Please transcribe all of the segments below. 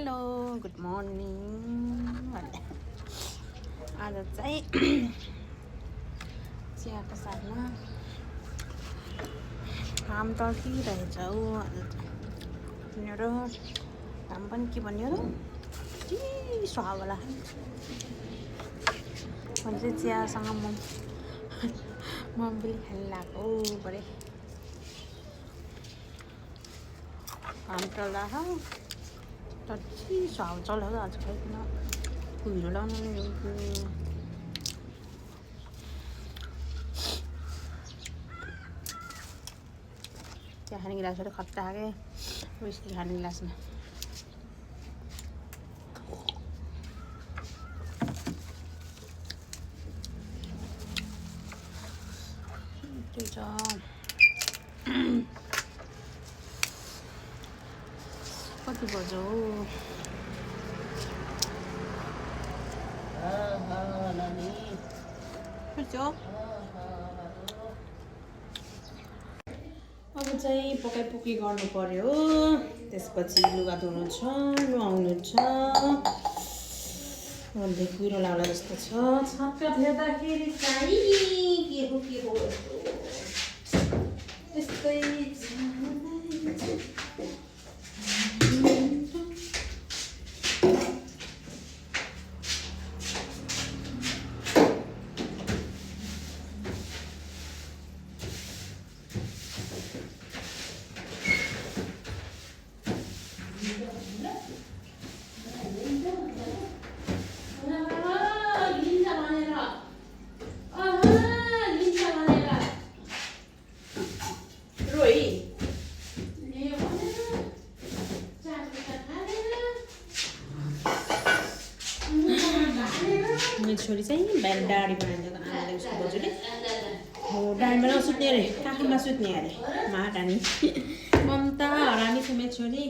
Hello good morning. आज चाहिँ चियाको साथमा घाम टल्किरहेछ हौ। आज मेरो घाम पनि के भन्यो र चिसो हावाला। मैले चाहिँ चियासँग मोमबुली खान लाग्यो बरे। घाम टल्दा तर चिसो हावा चल्यो आज खाइकन कुहिरो लाउनु चिया खाने गिलासहरू खट्टा के विस्की खाने गिलासमा त्यही छ। कति बज्यो अब चाहिँ पकाइपुकी गर्नु पर्यो। त्यसपछि लुगा धुनु छ, नुहाउनु छ। अन्त कुहिरो लाउला जस्तो छ। छक्क हेर्दाखेरि चाहिँ के हो यस्तै छ। छोरी चाहिँ बिहान डाँडी बनाइदिएको आमाले उसको बजुले हो। डाँडीमा नसुत्ने अरे, काखमा सुत्ने अरे महारानी ममता हरामी छ मेरो छोरी।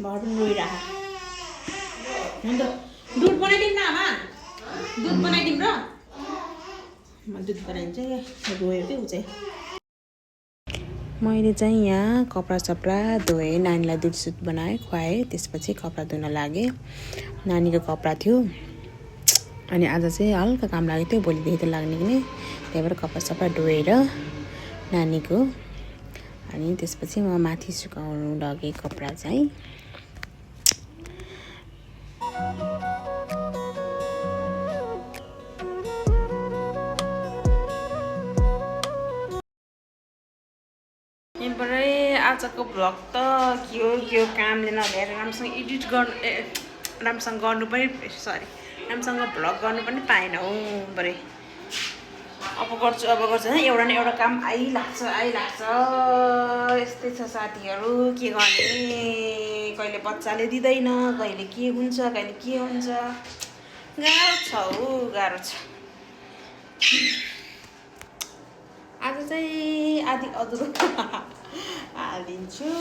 भर पनि रोइरहेको। अन्त दुध बनाइदिउँ न आमा, दुध बनाइदिउँ र? म दुध बनाइदिन्छु। रोयो क्या ऊ चाहिँ। मैले चाहिँ यहाँ कपडा सपडा धोएँ, नानीलाई दुध सुध बनाएँ, खुवाएँ। त्यसपछि कपडा धुन लागेँ। नानीको कपडा थियो अनि आज चाहिँ हल्का काम लागेको थियो, भोलिदेखि त लाग्ने कि नै। त्यही भएर कपडा सपडा धोएर नानीको अनि त्यसपछि म माथि सुकाउनु लगेँ कपडा चाहिँ। यहाँबाटै आजको भ्लग त के हो कामले नभ्याएर राम्रोसँग एडिट गर्नु राम्रोसँग गर्नु पनि राम्रोसँग भ्लग गर्नु पनि पाएन हौ बरे। अब गर्छु एउटा न एउटा काम आइलाग्छ। यस्तै छ साथीहरू, के गर्ने। कहिले बच्चाले दिँदैन, कहिले के हुन्छ। गाह्रो छ हौ, गाह्रो छ। आज चाहिँ आधी अधुरो हालिदिन्छु।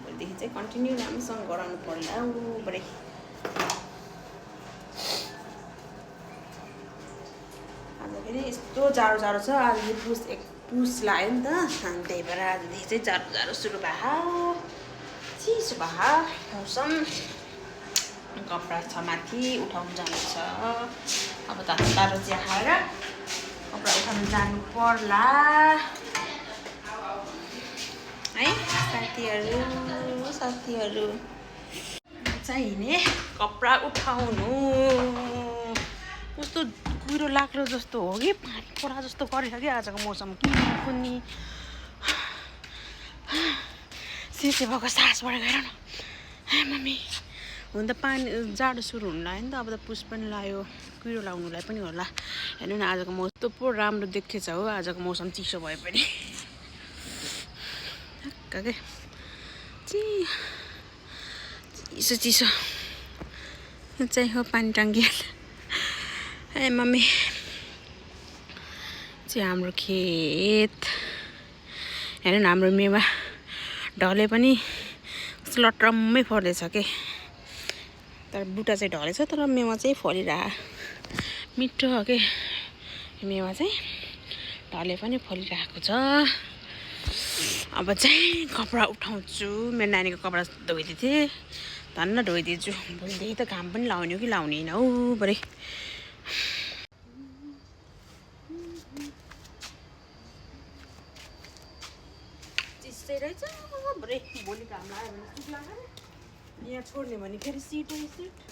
भोलिदेखि चाहिँ कन्टिन्यू राम्रोसँग गराउनु पर्ला हौ बरे। आज फेरि यस्तो जाडो छ। आज पुस लाग्यो नि त, अनि त्यही भएर आजदेखि चाहिँ जाडो सुरु भयो। चिसो भयो मौसम। कपडा छ माथि, उठाउनु जानु छ। अब तातो चिया खाएर कपडा उठाउनु जानु पर्ला है साथीहरू। चाहिने कपडा उठाउनु कस्तो कुहिरो लाग्रो जस्तो हो कि पानी परा जस्तो गरेछ कि आजको मौसम। कि पनि सिसे भएको सास बढेर गएर न मम्मी। हुन त पानी जाडो सुरु हुनु लाग्यो नि त। अब त पुस पनि लाग्यो, कुहिरो लाउनुलाई पनि होला। हेर्नु न आजको मौसम त पो राम्रो देखेछ हो। आजको मौसम चिसो भए पनि के चिसो चाहिँ हो पानी टाङ्की। ए मम्मी चाहिँ हाम्रो खेत हेर्नु न। हाम्रो मेवा ढले पनि लट्रम्मै फल्दैछ के। तर बुट्टा चाहिँ ढलेछ, तर मेवा चाहिँ फलिरह। मिठो हो के मेवा चाहिँ ढले पनि फलिरहेको छ। अब चाहिँ कपडा उठाउँछु मेरो नानीको कपडा धोइदिएको थिएँ धन्न धोइदिन्छु भोलिदेखि त घाम पनि लाउने हो कि लाउने होइन हौ बरे चिसै रहेछ बरे भोलि घाम लाग्यो भने सुक्ला यहाँ छोड्ने भने फेरि सिटै सिट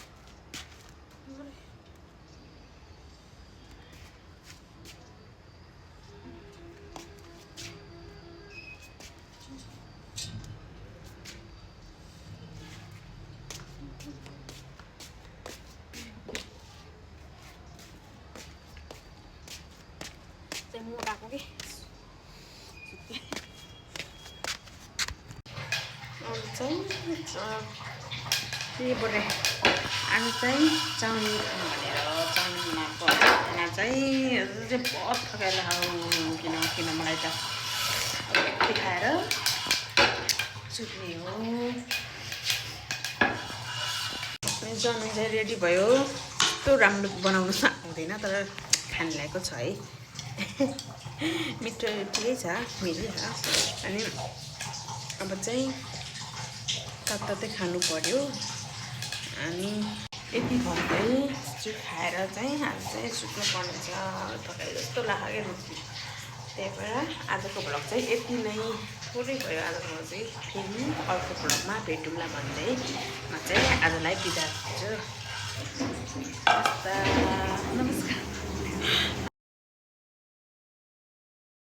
मोटाको कि अरू चाहिँ के बरे आज चाहिँ चाउमिन खानु भनेर चाउमिन बनाएको खाना चाहिँ बहुत थकाइला किन मलाई त यति खाएर सुत्ने हो जन चाहिँ रेडी भयो यस्तो राम्रो बनाउनु आउँदैन तर खानु ल्याएको छ है मिठो ठिकै छ मिलिहाल्छ अनि अब चाहिँ तातै खानु पर्यो अनि यति भन्दै चाहिँ खाएर चाहिँ आज चाहिँ सुत्नु पर्ने छ थकाइ जस्तो लाग्यो त्यही भएर आजको भ्लग चाहिँ यति नै थोरै भयो आजको चाहिँ फेरि अर्को भ्लगमा भेटौँला भन्दै म चाहिँ आजलाई बिदा दिन्छु नमस्कार